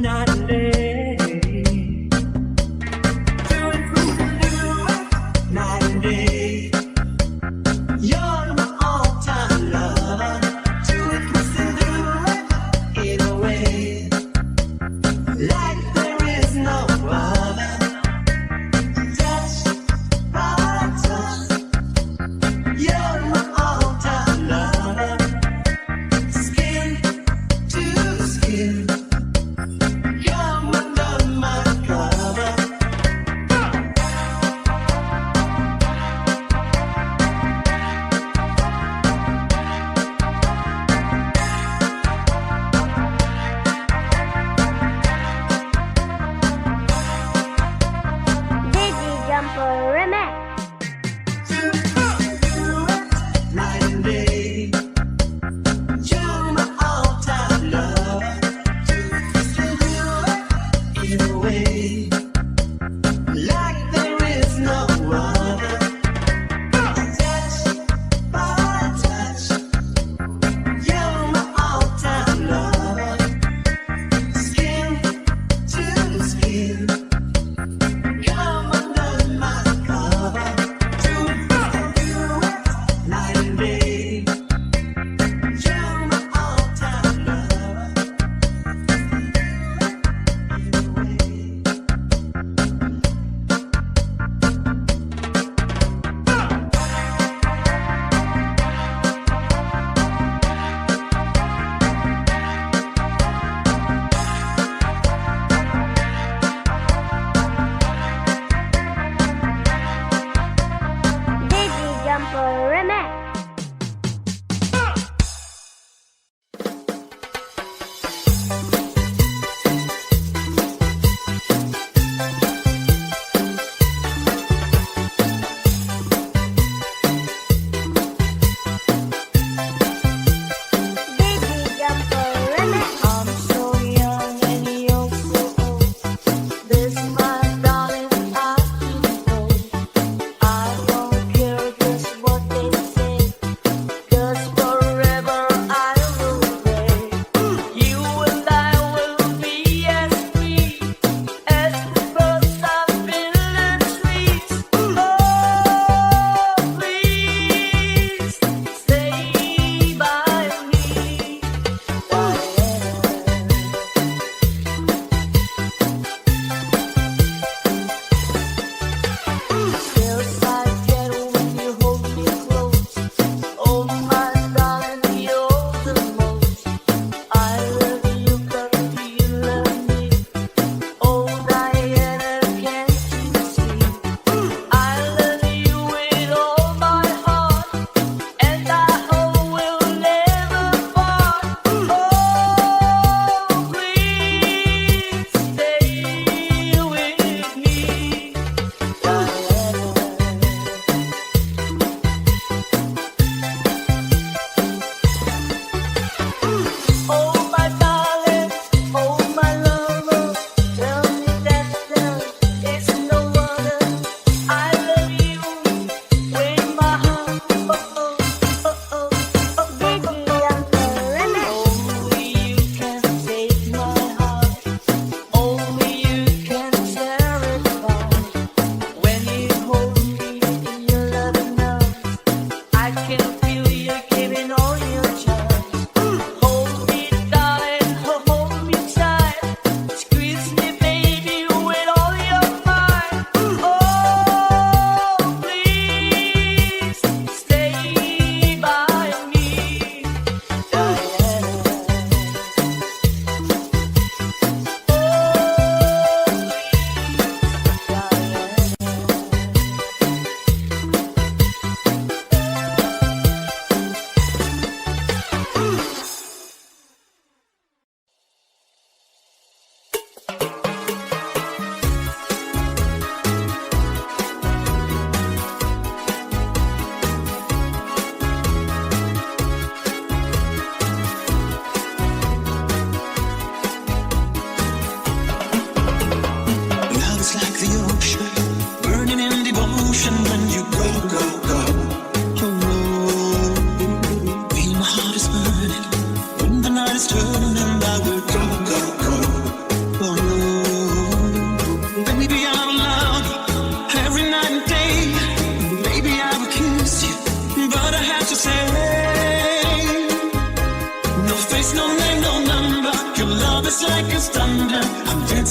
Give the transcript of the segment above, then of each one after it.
night and day. To and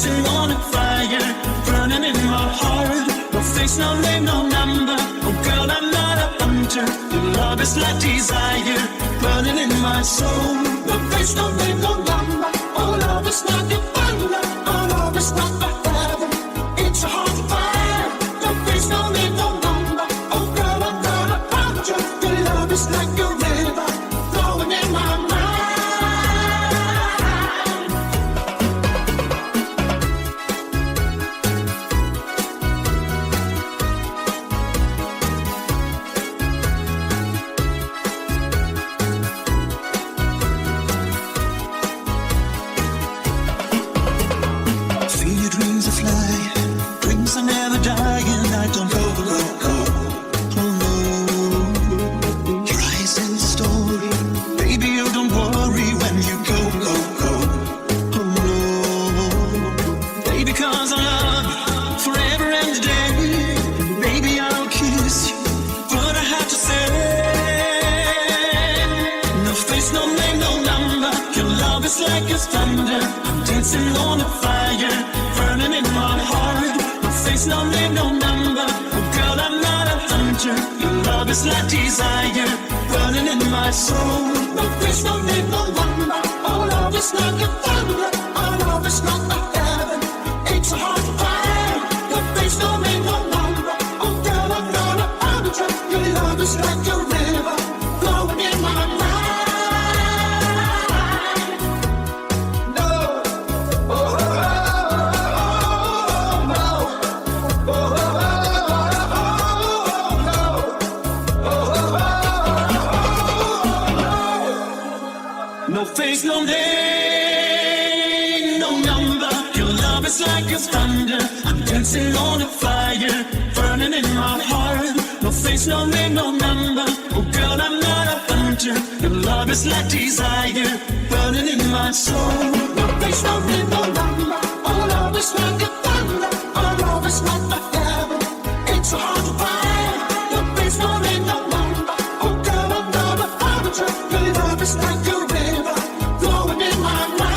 dancing on a fire, burning in my heart. No face, no name, no number. Oh girl, I'm not a hunter. Your love is like desire, burning in my soul. No face, no name, no number. Oh love is like a thunder. Oh love is like a heaven. It's a hard to find. No face, no name, no number. Oh girl, I'm not a hunter. Your love is like a river flowing in my mind. Like a thunder, I'm dancing on a fire, burning in my heart. No face, no name, no number. Oh girl, I'm not a hunter. Your love is like desire, burning in my soul. No face, no name, no number. Oh love is like a thunder. Oh love is like a heaven. It's so hard to find. No face, no name, no number. Oh girl, I'm not a hunter. Your love is like a river flowing in my mind. No face, no name, no number. Your love is like a thunder. I'm dancing on a fire, burning in my heart. No face, no name, no number. Oh girl, I'm not a hunter. Your love is like desire, burning in my soul. No face, no name, no number. Oh love is like a thunder. Oh love is like a heaven. It's so hard to find. No face, no name, no number. Oh girl, I'm not a hunter. Your love is like a river flowing in my mind.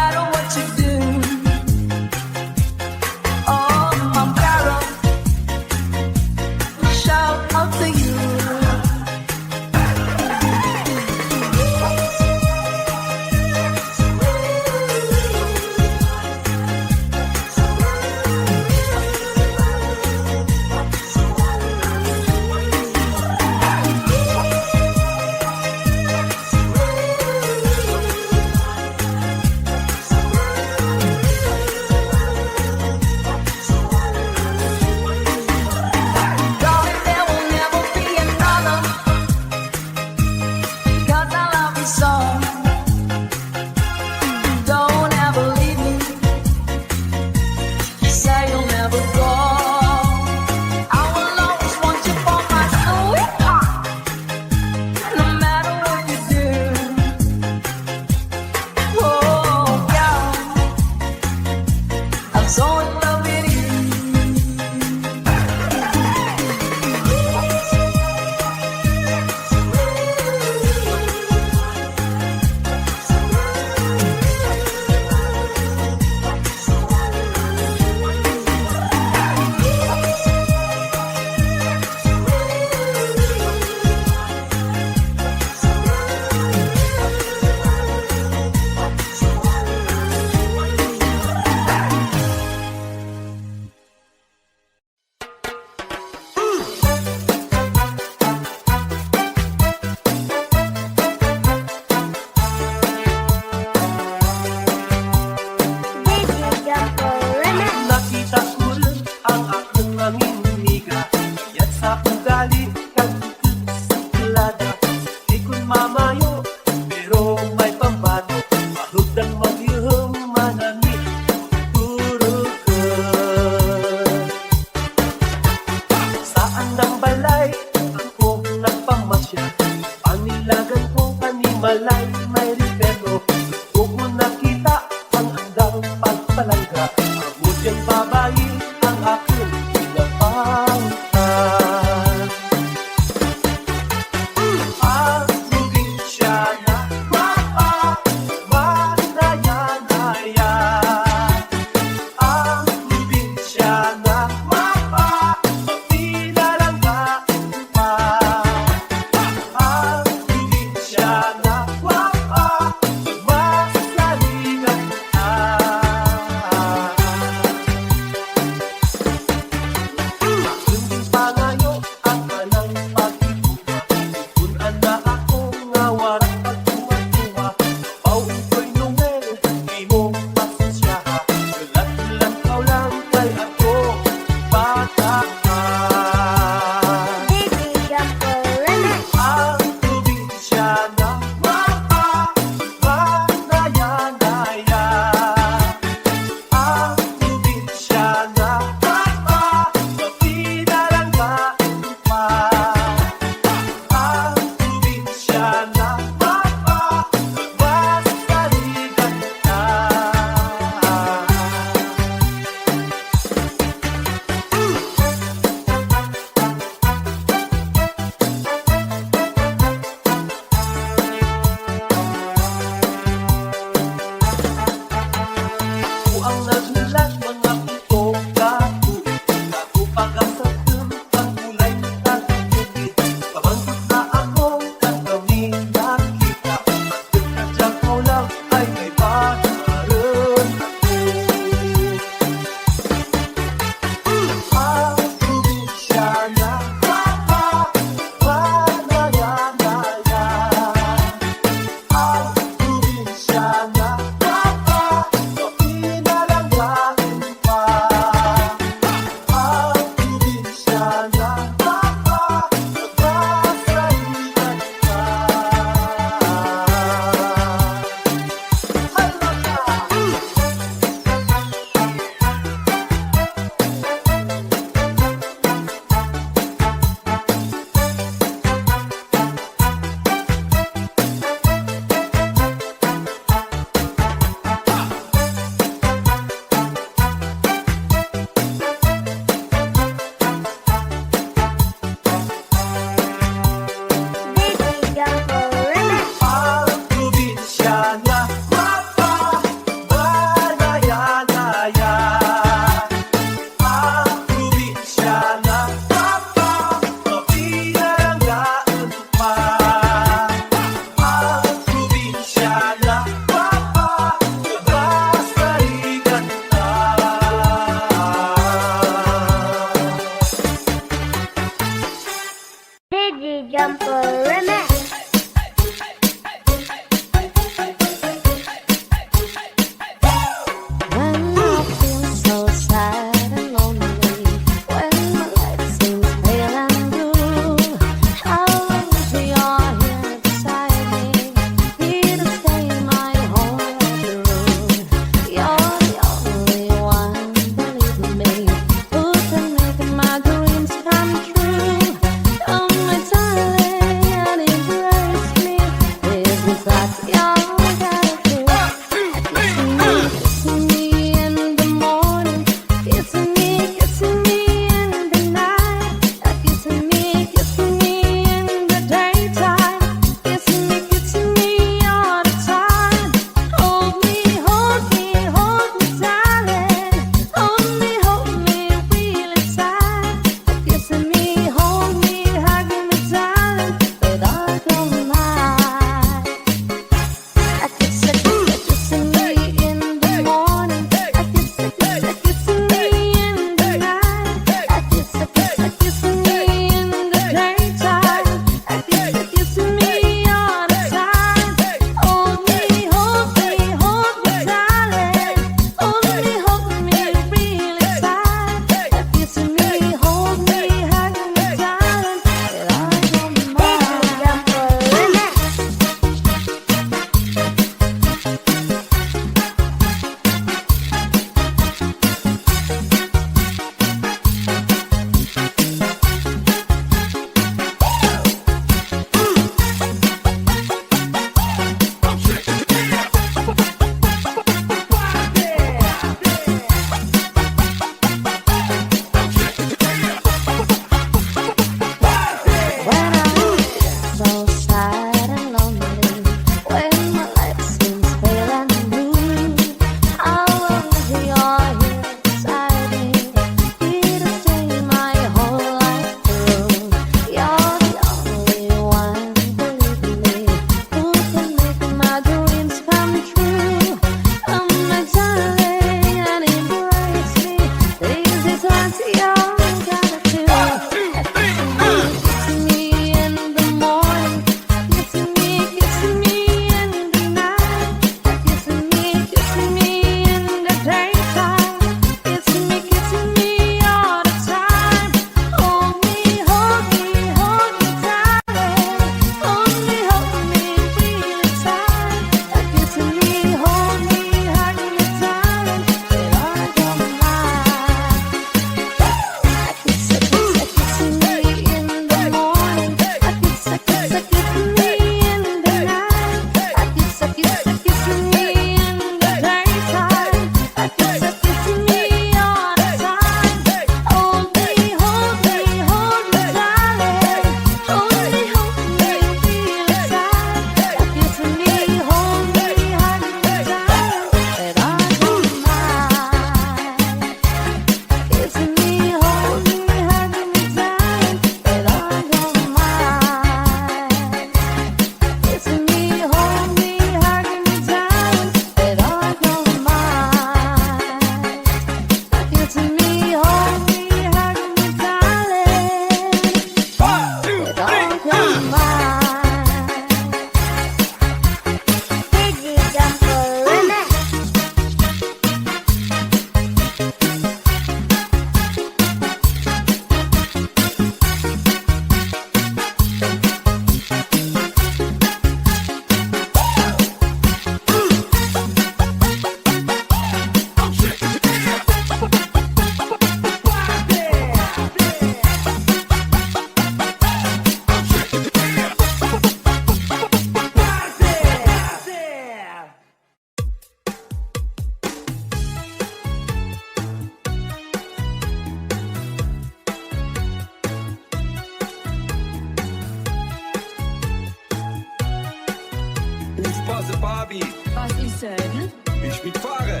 Ich mitfahre.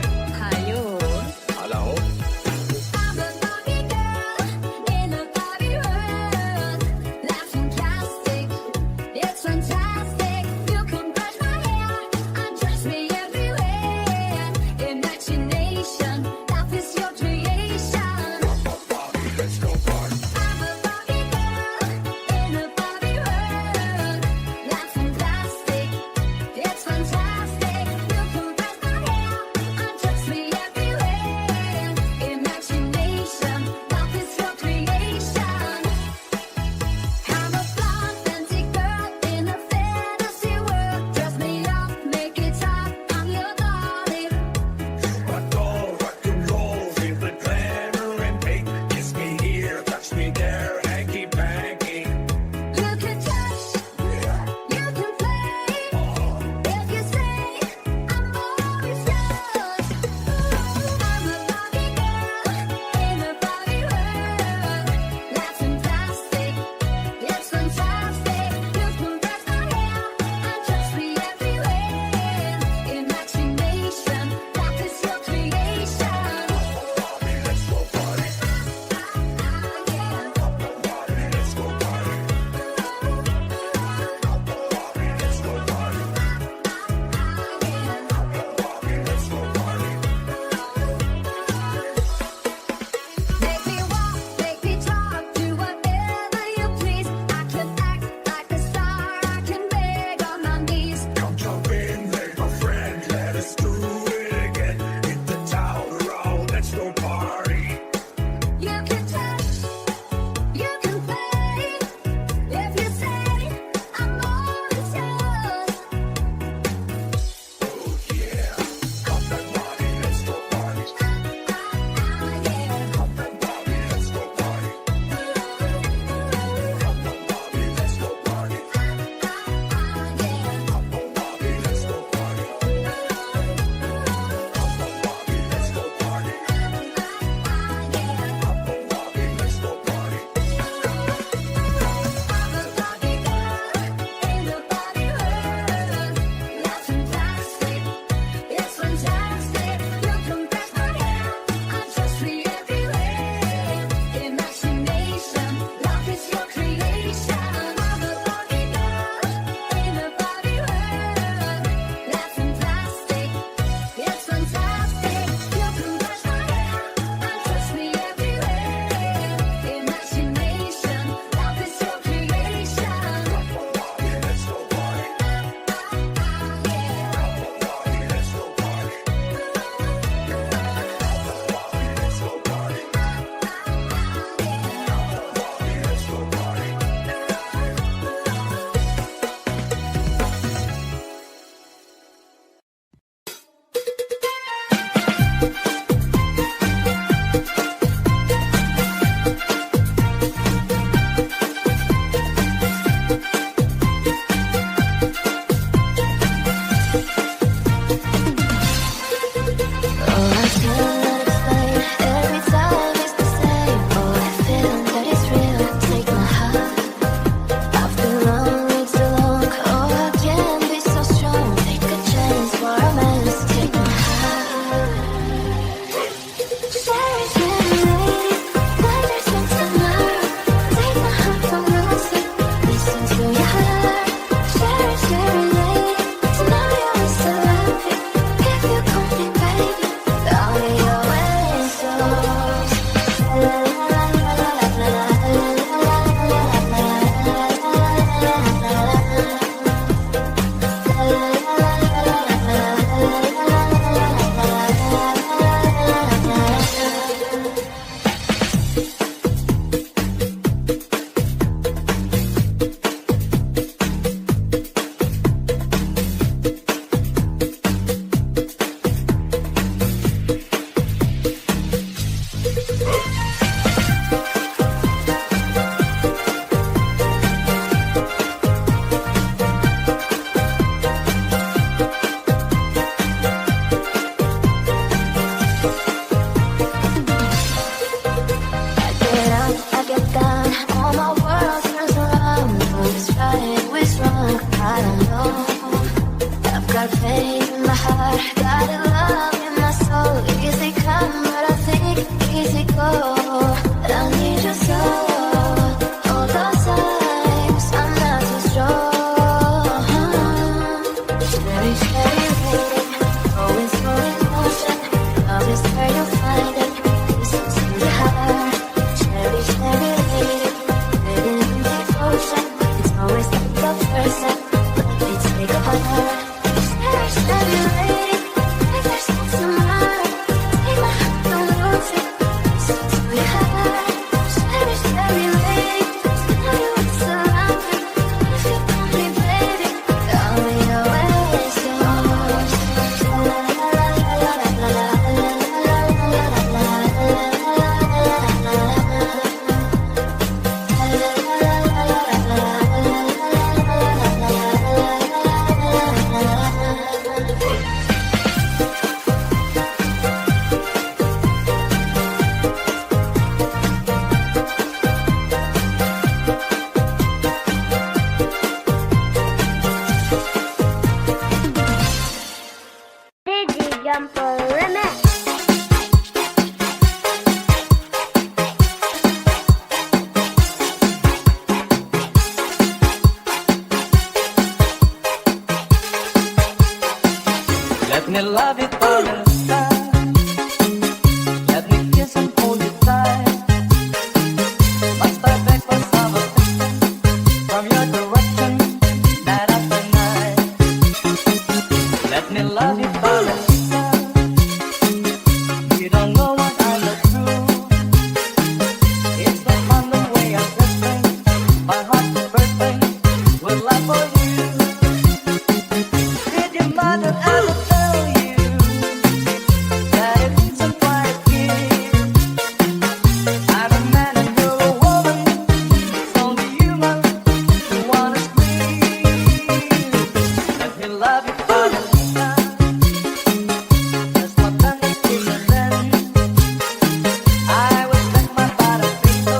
Ayun. Alla hopp. I'm a Barbie girl in a Barbie world. Life's fantastic, it's fantastic. You can brush my hair, undress me everywhere. Imagination, life is your creation. Let's go party. I'm a Barbie girl in a Barbie world. Life's fantastic, it's fantastic. You can brush my hair, love you for a lifetime. Let me kiss and hold you tight. Must I beg for some affection from your direction night after night? Let me love you for a lifetime. You don't know what I look through. It's so fun the way I'm drifting, my heart's bursting with love for you. Did your mother ever tell you that it isn't quite a kiss? I'm a man and you're a woman. It's only human who wanna squeeze. Let me love you for the lifetime. Just one time to kiss and then I will bet my bottom peso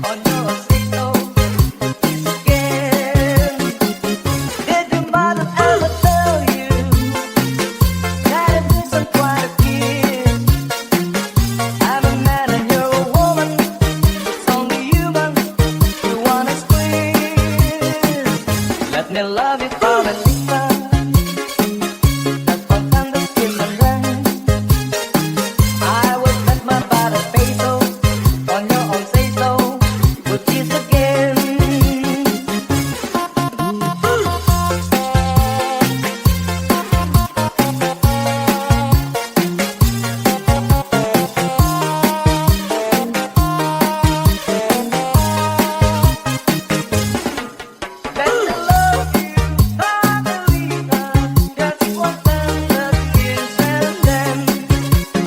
on your say-so. Kiss again. Did your mother ever tell you that it isn't quite a kiss? I'm a man and you're a woman. It's only human you wanna squeeze. Let me love you for a lifetime. Just one time to kiss and then I will bet my bottom peso on your own say-so. We'll kiss again. Let me love you for the lifetime. Just one tender kiss and then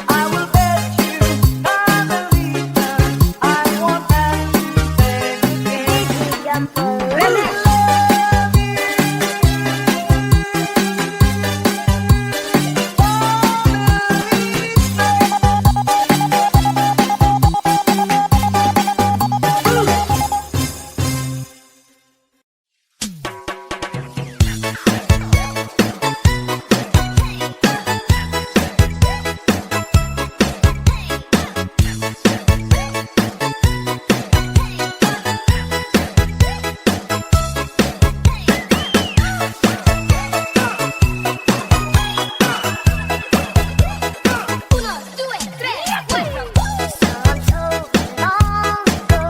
I will bet you for the lifetime. I won't have to beg again. Let me love you Uno, due, tre, cuatro. Someone told me long ago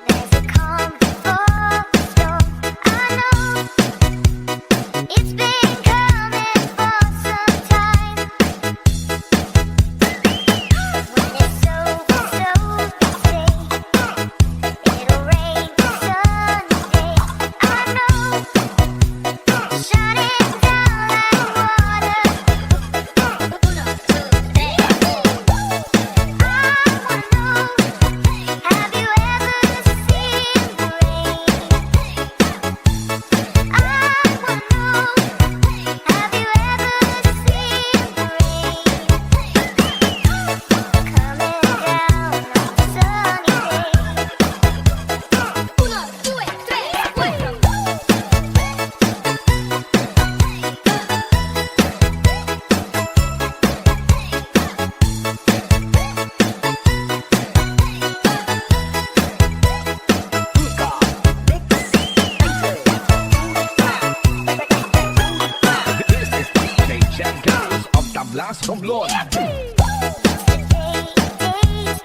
there's a calm before the storm. I know it's been coming for some time. When it's over, so they say it'll rain someday. I know shutting down like water. Uno, two, three. I wanna know, have you ever seen the rain? I wanna know, have you ever seen the rain coming down on a sunny day? Uno, due, tre, cuatro. This is DJ Jack Girls of the Blast from Lord. Days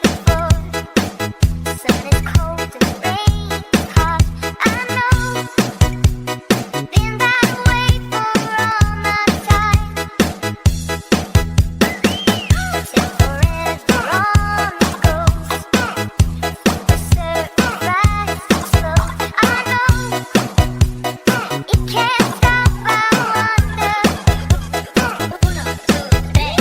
before, sun is cold and rain is hot. I know, been that way for all my time. Till forever on it goes, a certain rise and slow. I know, it can't stop. I wonder. Uno, two, three.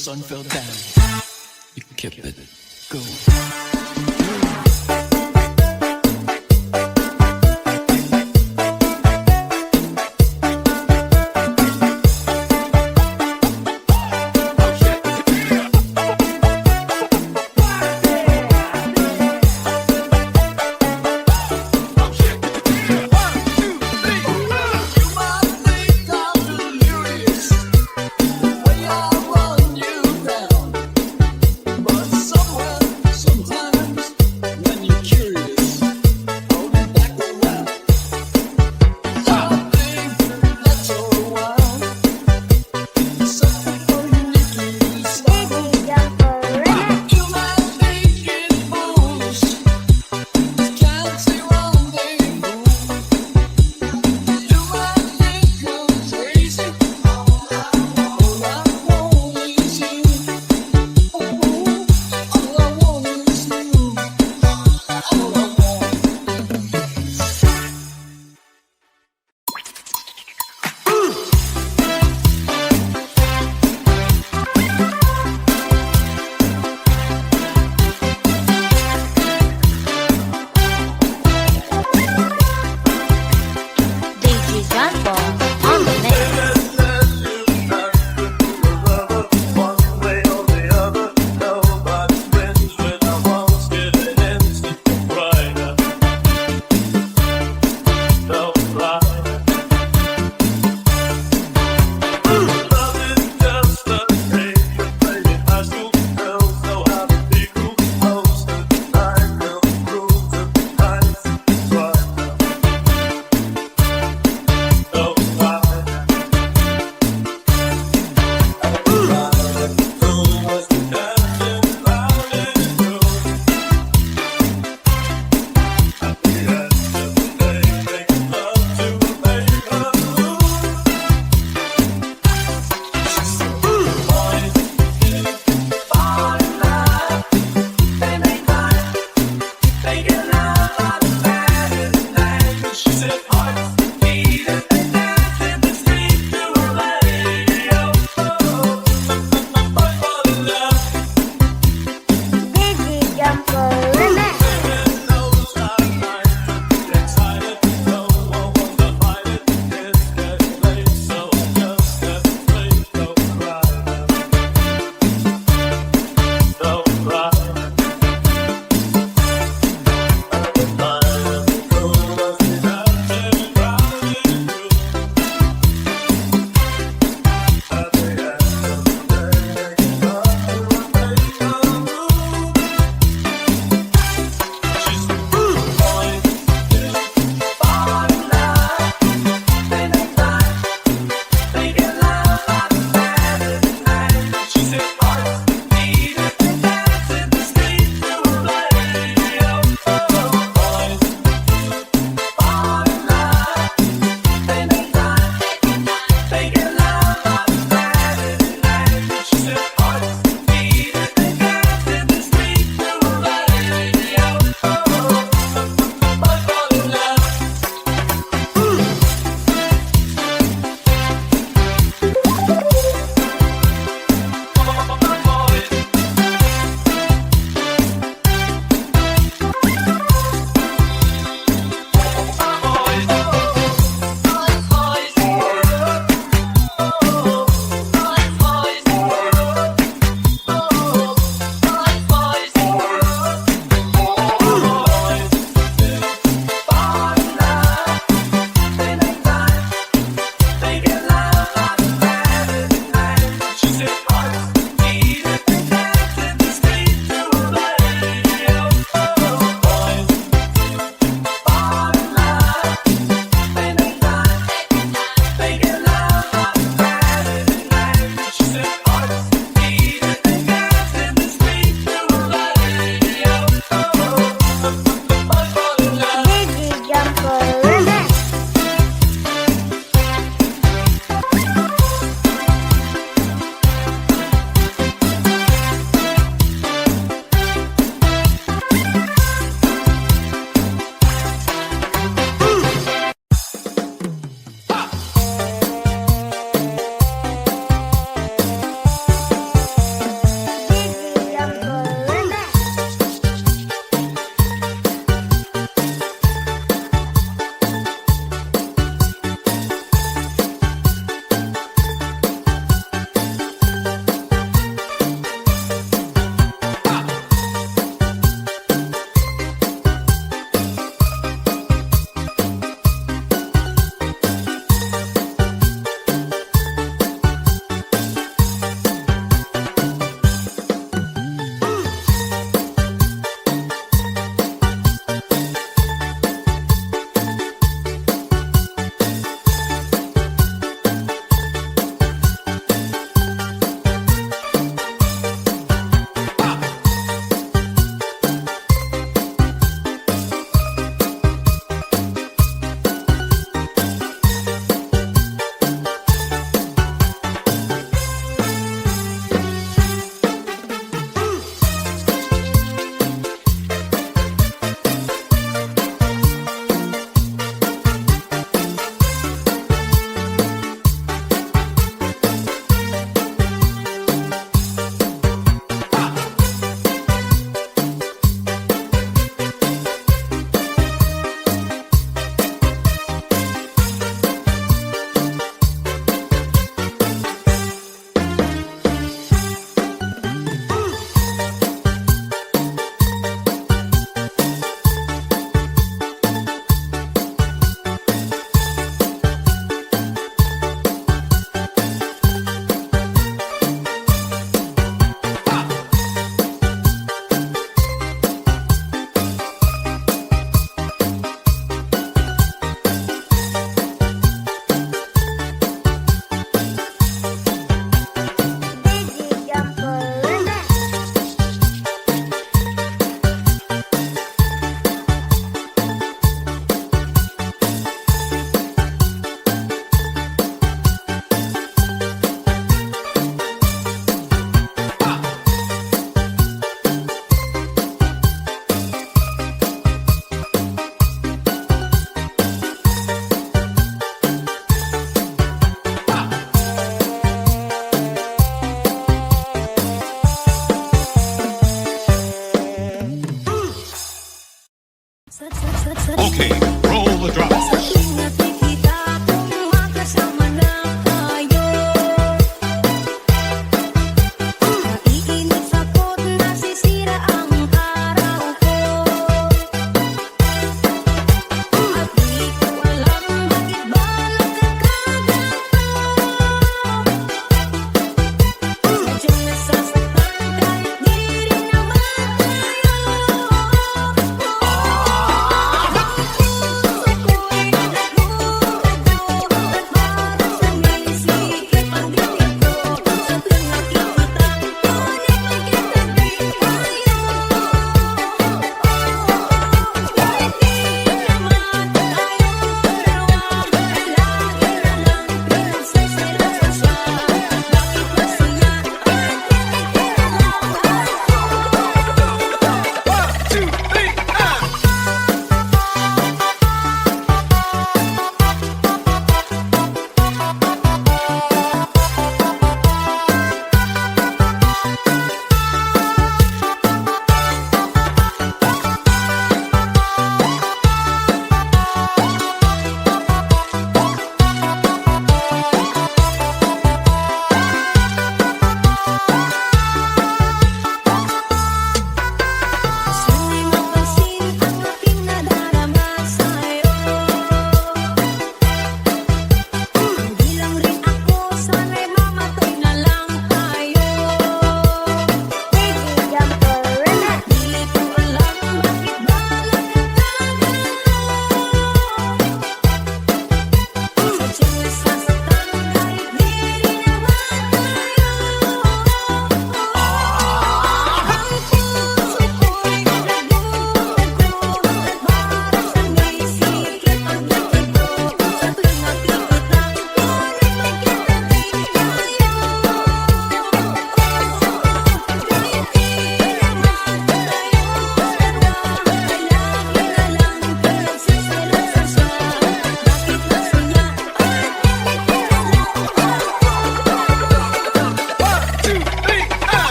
sun fell down, you kept it going. Somewhere, sometime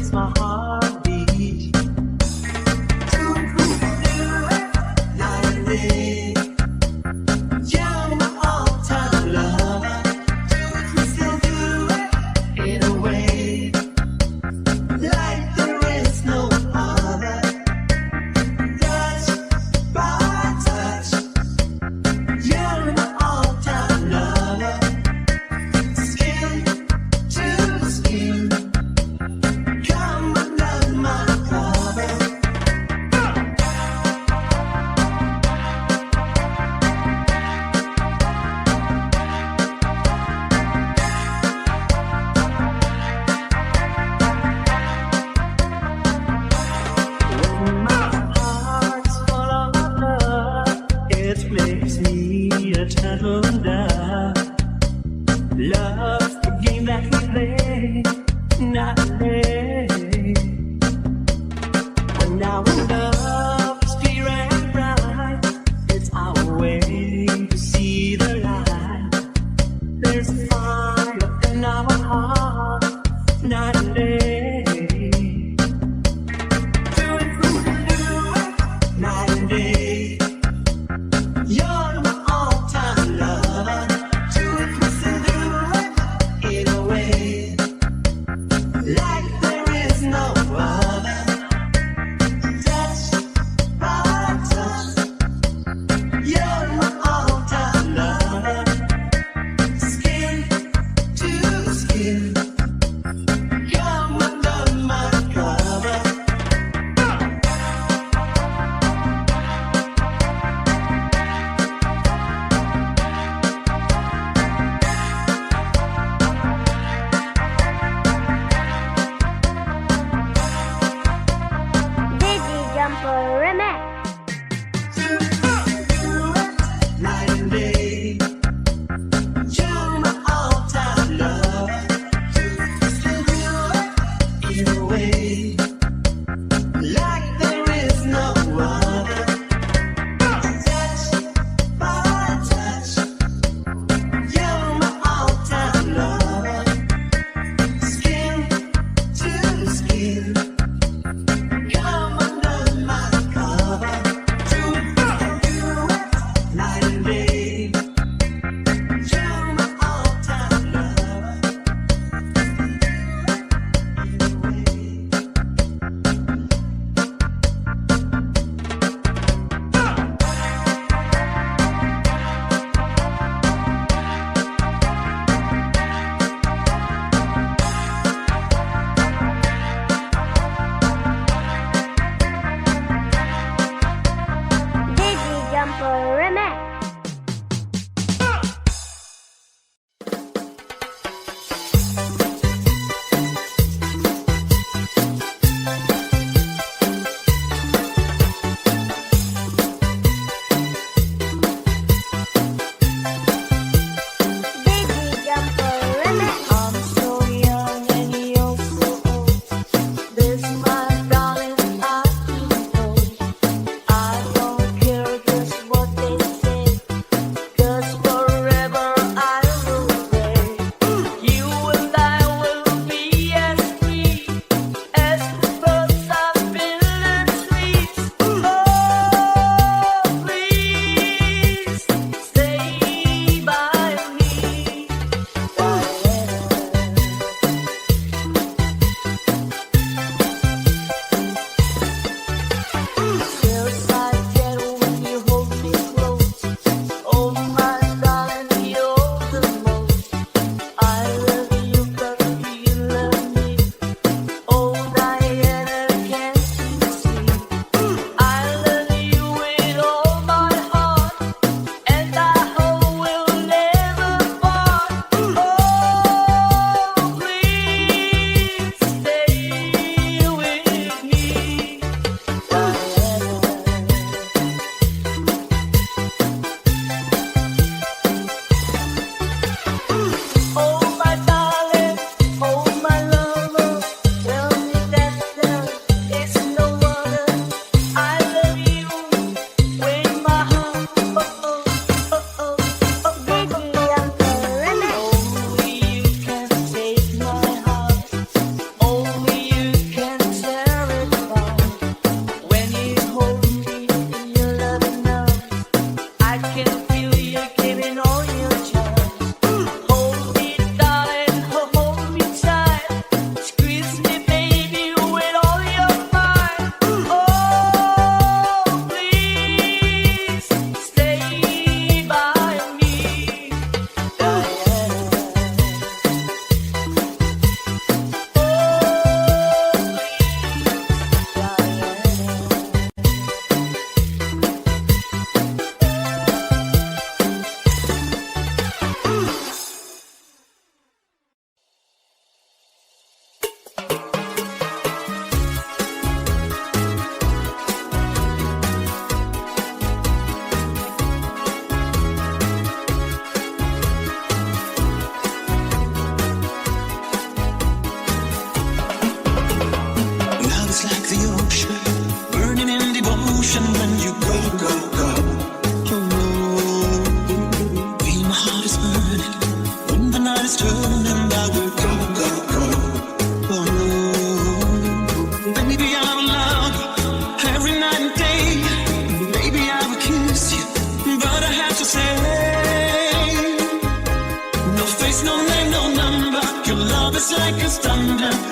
makes my heart beat. Night and day, you're my all-time lover. We still do it in a way like there is no other. Touch by touch, you're my all-time lover. Skin to skin, come under my cover. When my heart's full of love, it makes me a gentle dove. Love's the game that we play, not play. When our love is clear and bright, it's our way to see the light. There's a fire in our heart, night and day. Do it, night and day. You're my all-time lover. Do it, in a way like there is no other. Touch by touch, you're my all-time lover. Skin to skin, come under my cover. Digi Jumper Remix. Night and day, you're my all-time lover. Still do it in a way like there is no other. Touch by touch, you're my all-time lover. Skin to skin, come under my cover. Do it, night and day. You're my all-time lover.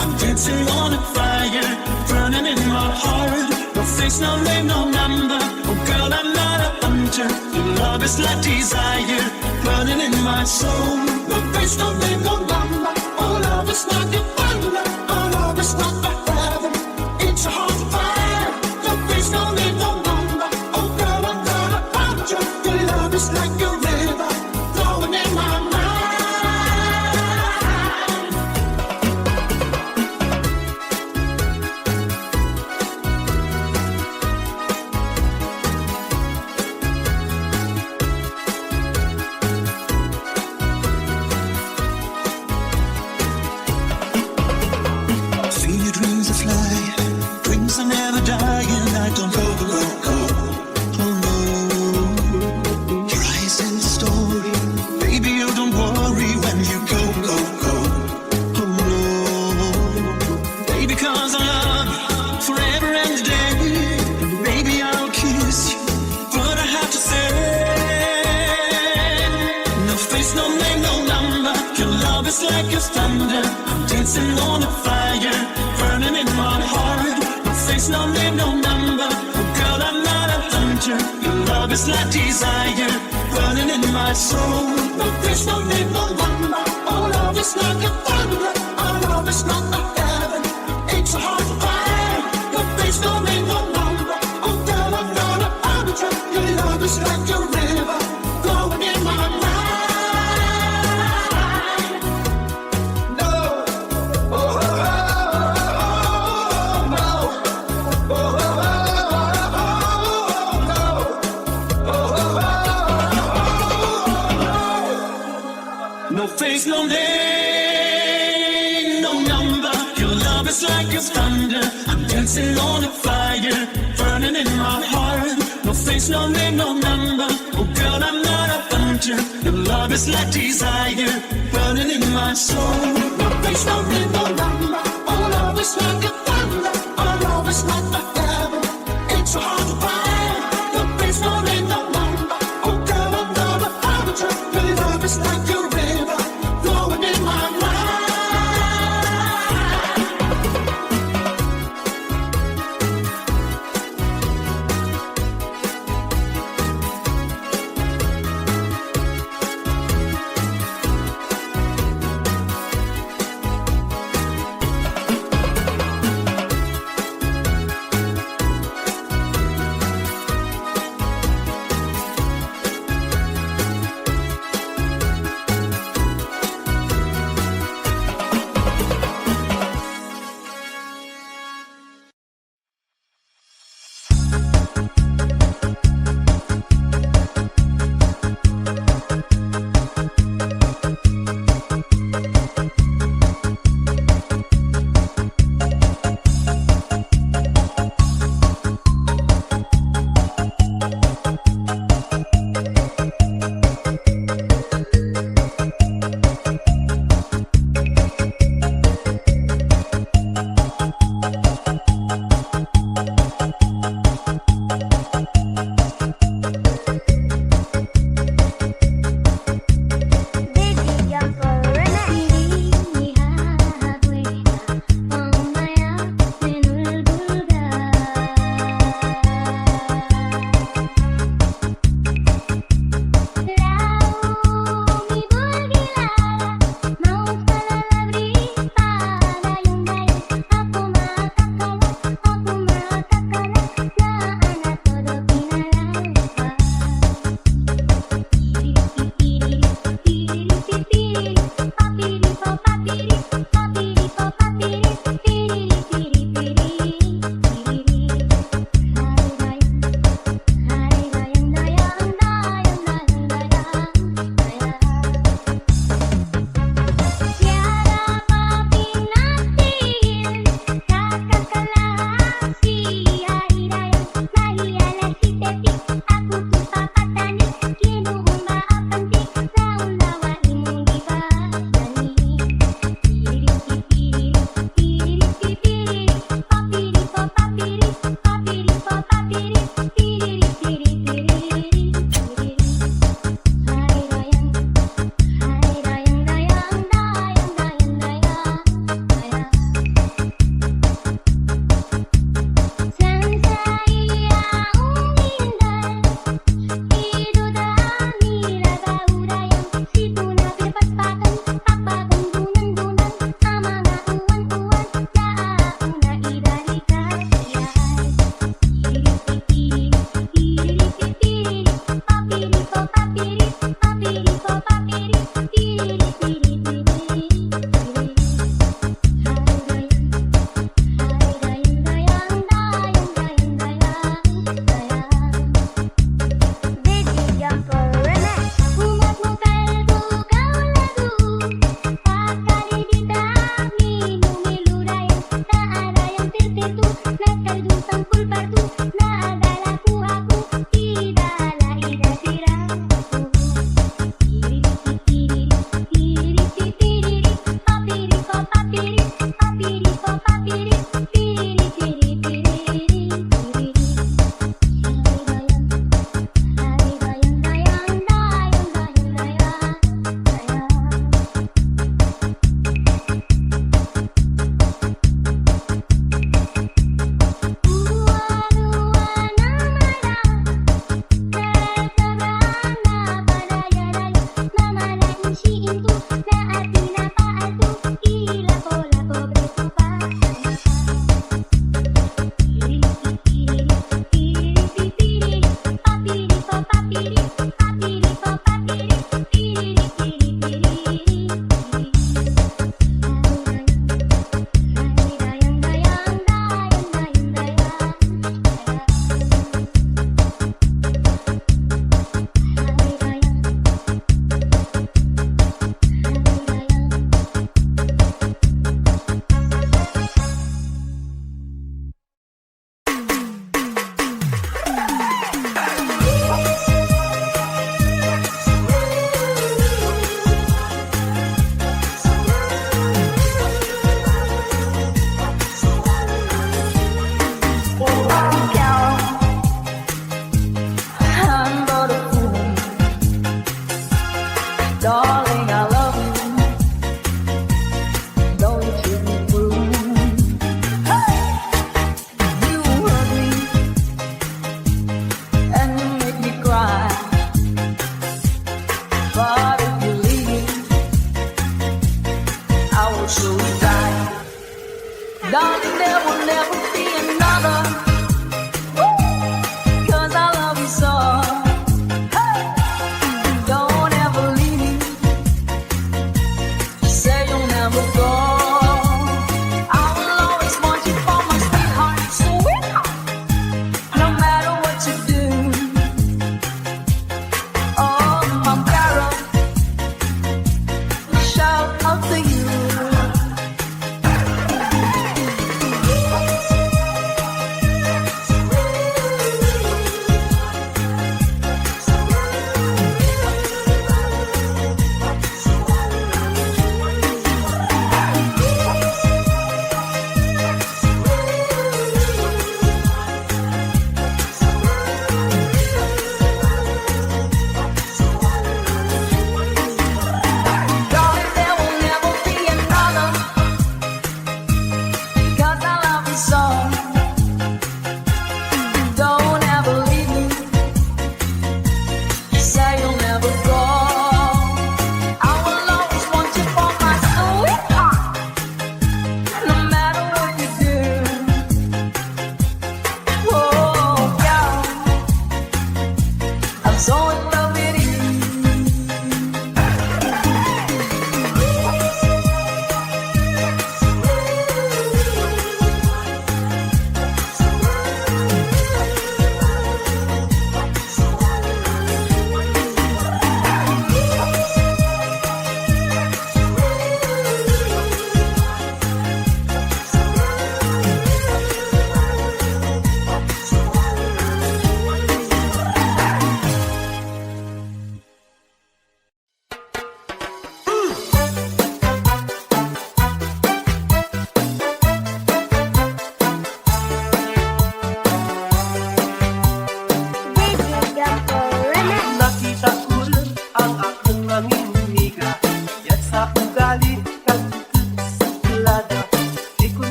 I'm dancing on a fire, burning in my heart. No face, no name, no number. Oh girl, I'm not a hunter. Your love is like desire, burning in my soul. No face, no name, no number. Oh love is like a thunder. Oh love is like a heaven. It's a heart fire. No face, no name, no number. Oh girl, I'm not a hunter. Your love is like a river, flowing in my mind. Feel your dreams are fly, dreams are never dying. I don't go, go, go. Oh no, your eyes in the story. Baby, you don't worry when you go, go, go. Oh no, baby, 'cause I love you forever and a day. Baby, I'll kiss you, but I have to say, no face, no name, no number. Your love is like a thunder. I'm dancing on a fire, burning in my heart. No face, no name, no number. Oh girl, I'm not a hunter. Your love is like desire, burning in my soul. No face, no name, no number. Oh love is like a thunder. Oh love is not a heaven. It's a heart fire. No face, no name, no number. Oh girl, I'm not a hunter. Your love is like a river, flowing in my mind. No. Oh, oh, oh, no. Oh, oh, oh, no. No face, no name, no number. Your love is like a thunder. I'm dancing on a fire, burning in my heart. No face, no name, no number. Oh girl, I'm not a hunter. Your love is like desire, burning in my soul. No face, no name, no number. Oh love is like a thunder. Oh love is like a heaven. It's a heart fire. No face, no name, no number. Oh girl, I'm not a hunter. Your love is like a river, flowing in my mind.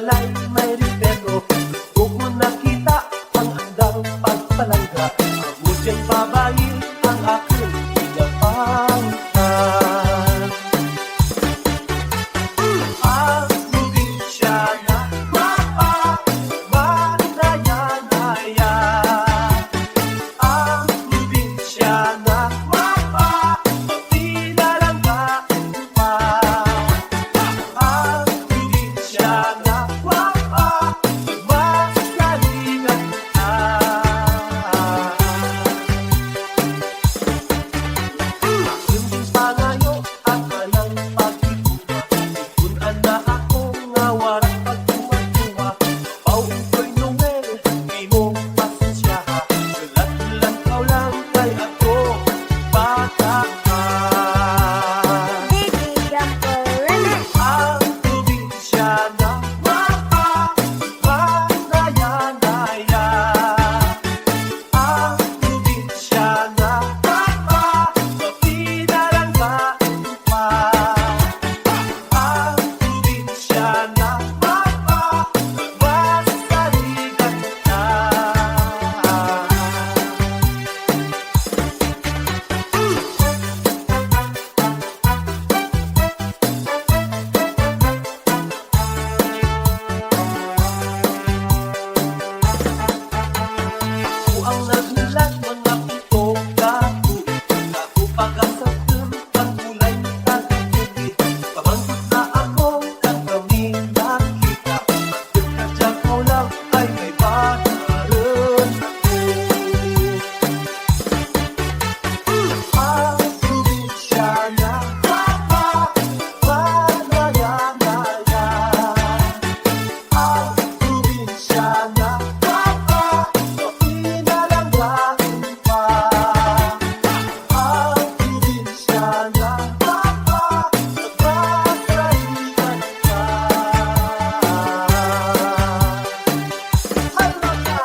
alay may respeto. Huwag mo nakita ang andang pagpalangga. Abutin babae ang aking pinapangan. Ang probinsyana mapagmanaya-naya. Ang probinsyana mapagpinalanggaan pa. Ang probinsyana mapagmasaligan ka. Hindi pangayo at walang pagkikuha. Ikunan na ako nga warang pagtuwa-tuwa. Paukoy Noel, di mo pasensyaha. Sulat-ulang kaw lang kay ako bataan. DJ Jumper Remix. Ang probinsyana mapagmanaya-naya. Ang probinsyana mapagpinalanggaan pa. Ang probinsyana mapagmasaligan ka. Ang nagnilat mga pito gato. Gato pag-asapin ang kulay tagtubig. Pamangkot na ako kang kami nakita. Pagkadyak mo lang ay may pagkaroon ako. Ang probinsyana mapagmanaya-naya. Ang probinsyana mapagpinalanggaan pa. Ang probinsyana mapagmasaligan ka. Ay, mga!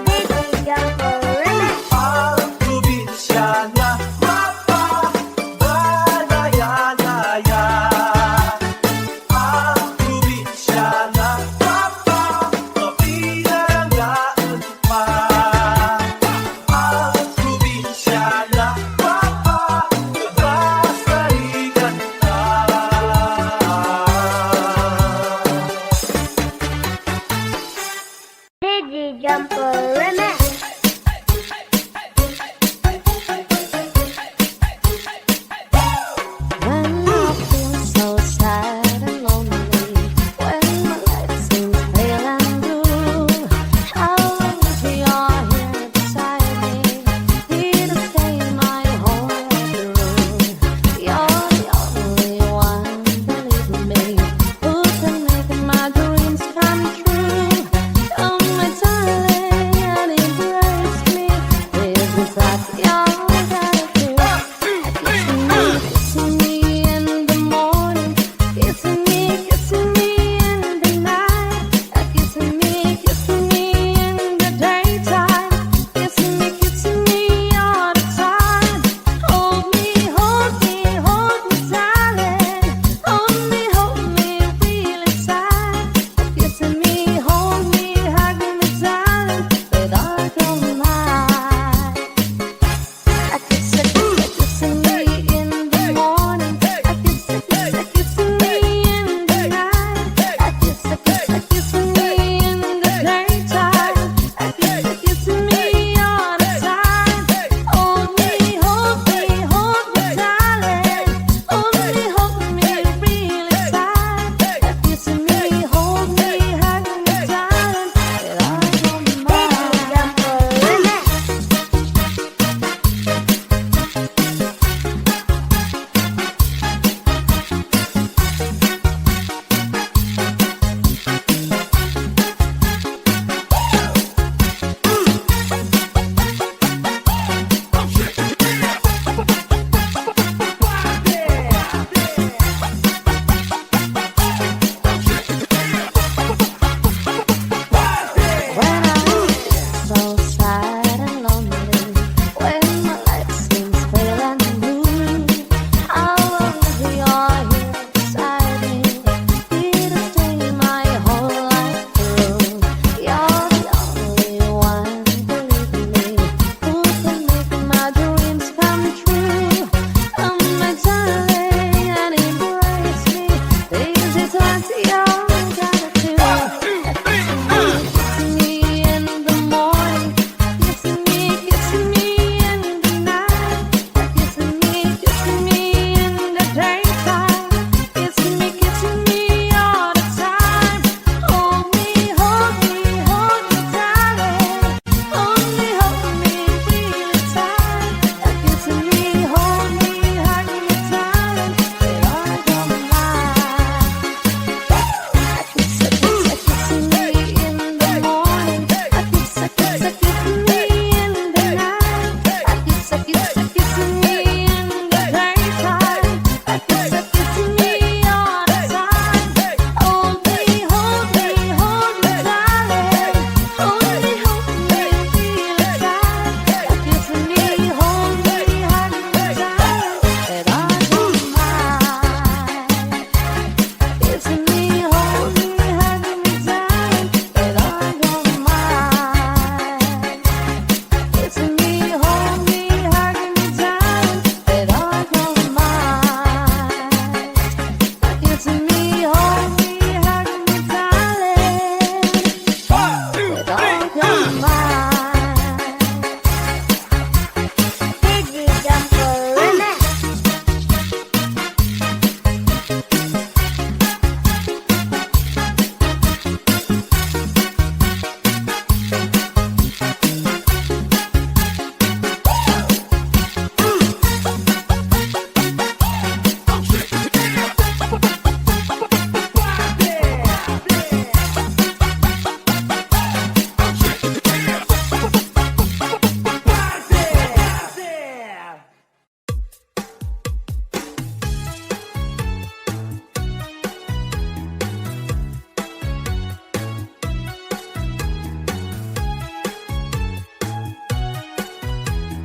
DJ Jumper Remix. Ang probinsyana mapagmanaya-naya. Ang probinsyana mapagpinalanggaan pa. Ang probinsyana mapagmasaligan ka. DJ Jumper Remix. When I feel so sad and lonely, when my life seems pale and blue, I wish you're here beside me, here to stay in my whole room. You're the only one, believe me, who can make my dreams come true. Come, my darling, and embrace me. This is what you're gotta do. Kissing me in the morning, kissing me in the night, kissing me in the daytime, kissing me all the time. Hold me, darling. Hold me really tight. Kissing me, hold me, hug me, darling, with all your might. Kissing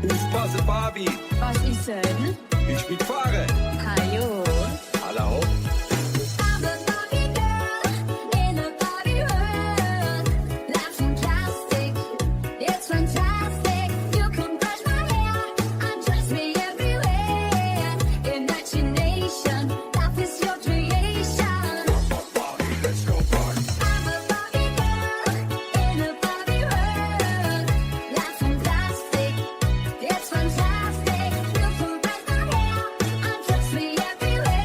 Was ist Barbie? Was ist denn? Ich spiel Fahrrad. Hallo? Alla hopp. I'm a Barbie girl in a Barbie world. Life's fantastic, it's fantastic. You can brush my hair, undress me everywhere. Imagination, life is your creation. Barbie, let's go party. I'm a Barbie girl in a Barbie world. Life's fantastic, it's fantastic. You can brush my hair, undress me everywhere.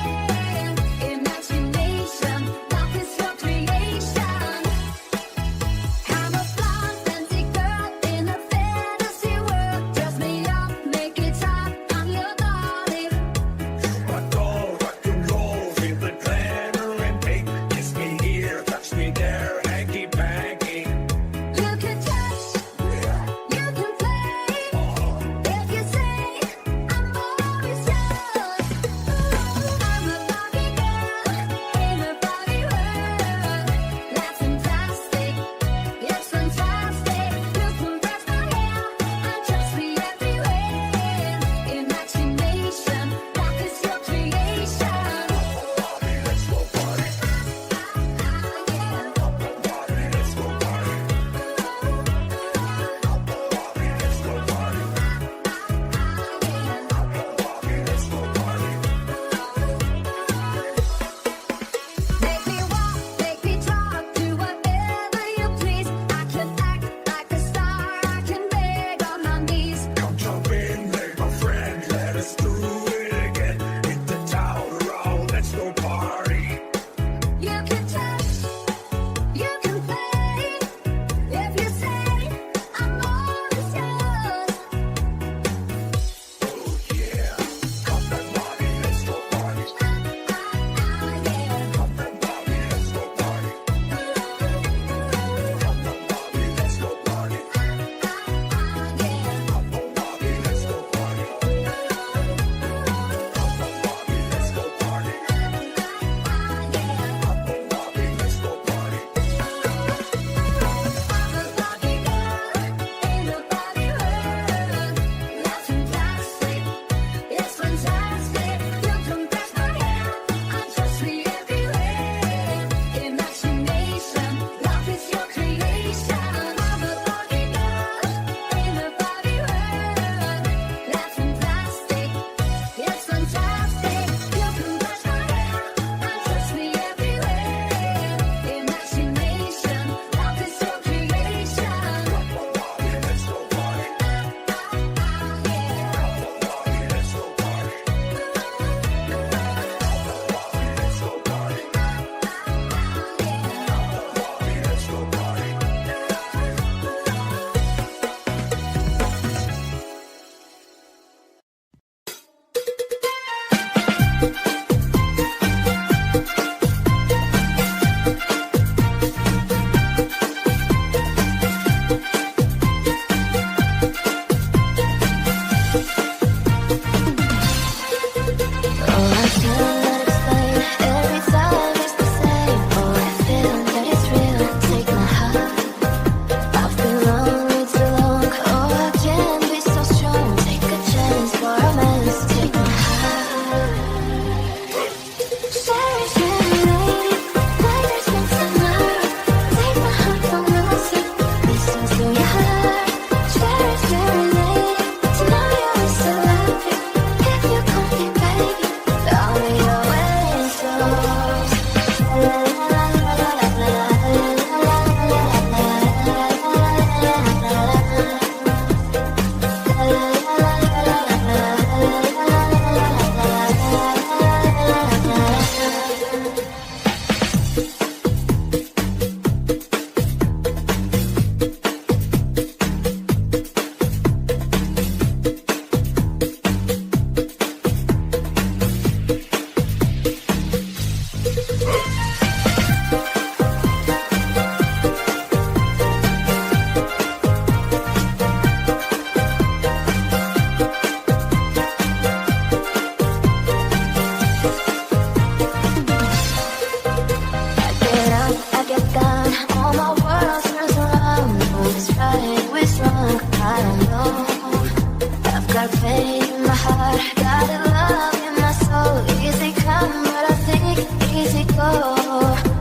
got pain in my heart, got a love in my soul. Easy come, but I think easy go.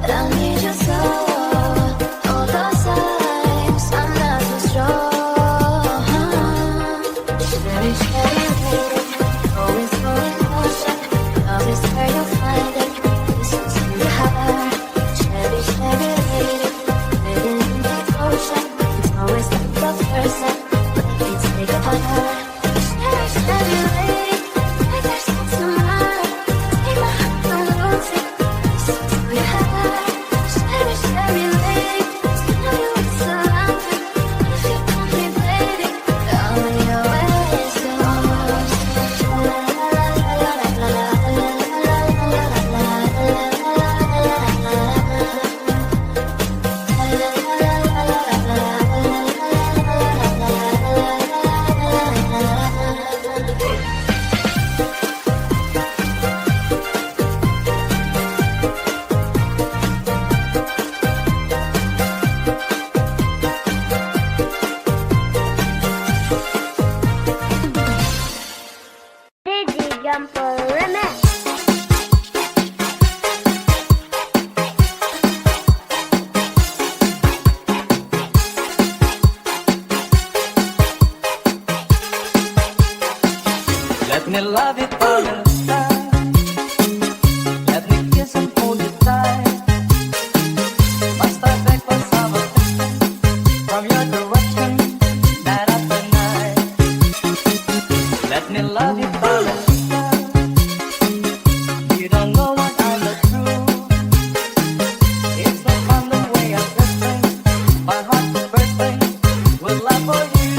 But I need you so. All those times I'm not so strong. Chevy, Chevy, lady, always going motion. Love is where you find it. This is in your heart. Chevy, Chevy, lady, living in the ocean. It's always like the person. Let's take it on her. Chevy, Chevy, lady, like there's something more. Take my heart, don't lose it. This is in your heart. Chevy, Chevy, lady, tell you it's a lot. If you want me, baby, all your ways to Digi Jumper Remix. Let me love you all the time. Let me kiss and hold you tight. Must I beg for some affection from your direction night after night? Let me love you all the time. You don't know what I look through. It's so fun the way I'm drifting. My heart's bursting with love for you.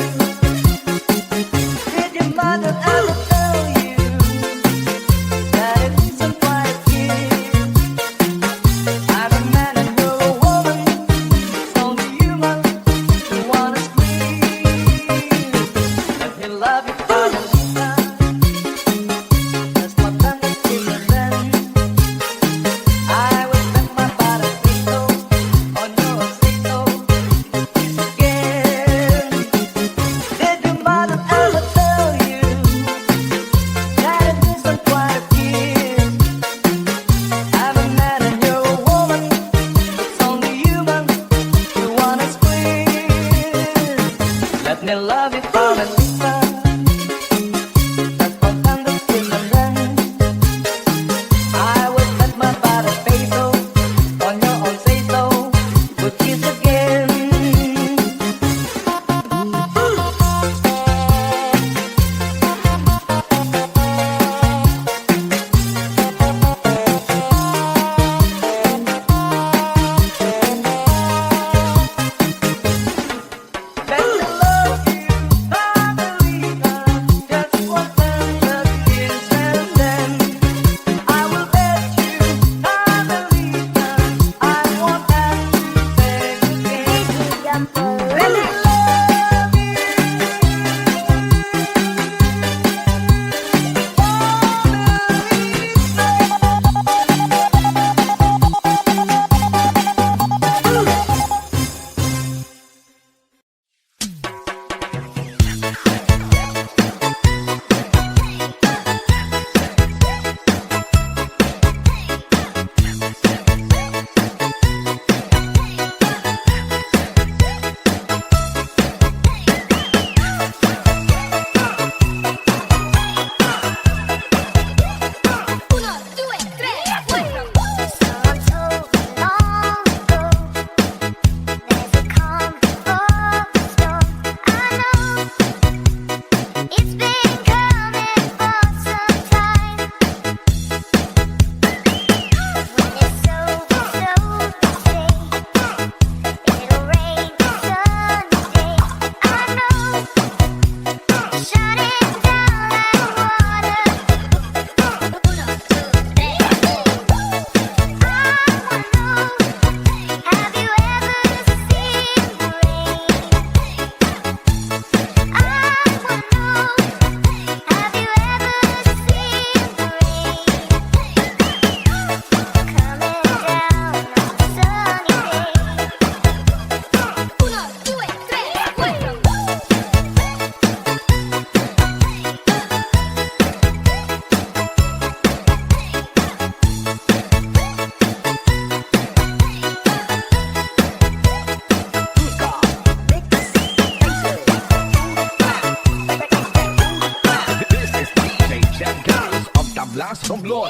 Did your mother ever tell you that it isn't quite a kid? I'm a man and you're a woman. It's only human who wanna squeeze. Let me love you for your time. That's what I'm feeling then. I will bet my body veto on your veto. Kiss again. Did your mother ever tell you tablas romblon.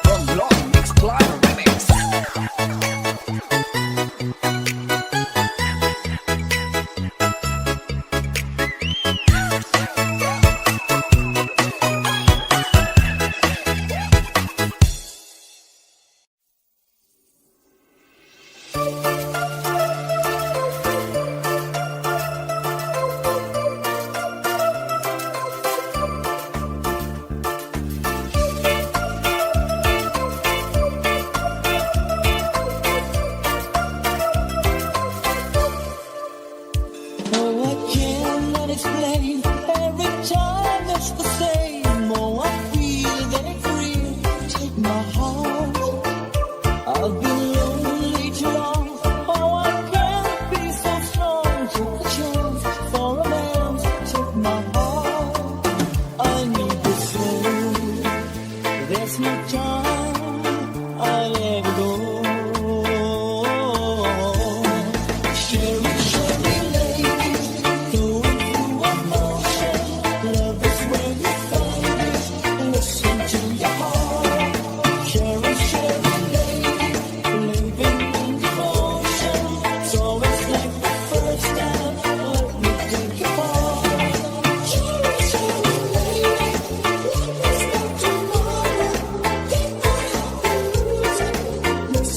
Romblon Mix Club Remix. Oh, I cannot explain. Every time it's the same. Oh, I feel getting free. Take my heart. I've been lonely too long. Oh, I can't be so strong. Take a chance for romance. Take my heart. I need to say there's no time. I'll ever go. Sherry, Sherry lady, going through emotion. Love is where you find it. Listen to your heart. Sherry, Sherry lady, living in devotion. So it's like the first time. Let me take you part. Sherry, Sherry lady, love is not tomorrow. Keep on losing.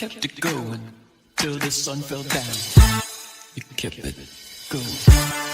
kept it going till the sun fell down. You kept it going.